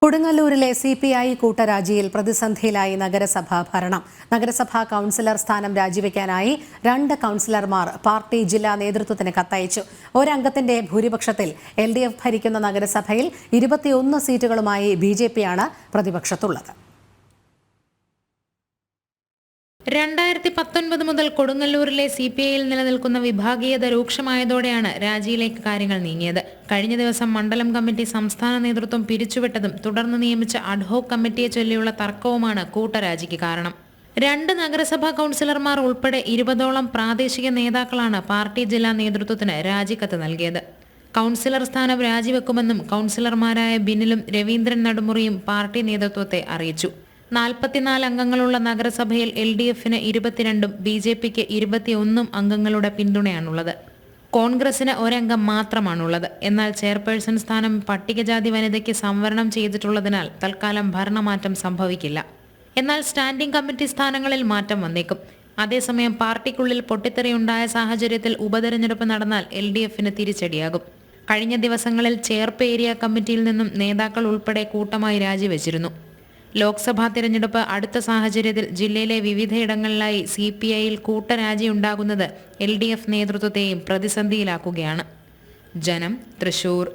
കൊടുങ്ങല്ലൂരിലെ CPI കൂട്ടരാജിയിൽ പ്രതിസന്ധിയിലായി നഗരസഭാ ഭരണം. നഗരസഭാ കൗൺസിലർ സ്ഥാനം രാജിവെക്കാനായി 2 കൗൺസിലർമാർ പാർട്ടി ജില്ലാ നേതൃത്വത്തിന് കത്തയച്ചു. ഒരംഗത്തിന്റെ ഭൂരിപക്ഷത്തിൽ LDF ഭരിക്കുന്ന നഗരസഭയിൽ 21 സീറ്റുകളുമായി BJPയാണ് പ്രതിപക്ഷത്തുള്ളത്. 2019 മുതൽ കൊടുങ്ങല്ലൂരിലെ CPIയിൽ നിലനിൽക്കുന്ന വിഭാഗീയത രൂക്ഷമായതോടെയാണ് രാജിയിലേക്ക് കാര്യങ്ങൾ നീങ്ങിയത്. കഴിഞ്ഞ ദിവസം മണ്ഡലം കമ്മിറ്റി സംസ്ഥാന നേതൃത്വം പിരിച്ചുവിട്ടതും തുടർന്ന് നിയമിച്ച അഡ്ഹോക് കമ്മിറ്റിയെ ചൊല്ലിയുള്ള തർക്കവുമാണ് കൂട്ടരാജിക്ക് കാരണം. 2 നഗരസഭാ കൗൺസിലർമാർ ഉൾപ്പെടെ 20ഓളം പ്രാദേശിക നേതാക്കളാണ് പാർട്ടി ജില്ലാ നേതൃത്വത്തിന് രാജിക്കത്ത് നൽകിയത്. കൗൺസിലർ സ്ഥാനം രാജിവെക്കുമെന്നും കൗൺസിലർമാരായ ബിനിലും രവീന്ദ്രൻ നടുമുറിയും പാർട്ടി നേതൃത്വത്തെ അറിയിച്ചു. 44 അംഗങ്ങളുള്ള നഗരസഭയിൽ LDFന് 22ഉം BJPക്ക് 21 അംഗങ്ങളുടെ പിന്തുണയാണുള്ളത്. കോൺഗ്രസിന് ഒരംഗം മാത്രമാണുള്ളത്. എന്നാൽ ചെയർപേഴ്സൺ സ്ഥാനം പട്ടികജാതി വനിതയ്ക്ക് സംവരണം ചെയ്തിട്ടുള്ളതിനാൽ തൽക്കാലം ഭരണമാറ്റം സംഭവിക്കില്ല. എന്നാൽ സ്റ്റാൻഡിംഗ് കമ്മിറ്റി സ്ഥാനങ്ങളിൽ മാറ്റം വന്നേക്കും. അതേസമയം പാർട്ടിക്കുള്ളിൽ പൊട്ടിത്തെറിയുണ്ടായ സാഹചര്യത്തിൽ ഉപതെരഞ്ഞെടുപ്പ് നടന്നാൽ LDFന് തിരിച്ചടിയാകും. കഴിഞ്ഞ ദിവസങ്ങളിൽ ചേർപ്പ് ഏരിയ കമ്മിറ്റിയിൽ നിന്നും നേതാക്കൾ ഉൾപ്പെടെ കൂട്ടമായി രാജിവെച്ചിരുന്നു. ലോക്സഭാ തിരഞ്ഞെടുപ്പ് അടുത്ത സാഹചര്യത്തിൽ ജില്ലയിലെ വിവിധയിടങ്ങളിലായി CPIയിൽ കൂട്ടരാജിയുണ്ടാകുന്നത് LDF നേതൃത്വത്തെയും പ്രതിസന്ധിയിലാക്കുകയാണ്. ജനം, തൃശൂർ.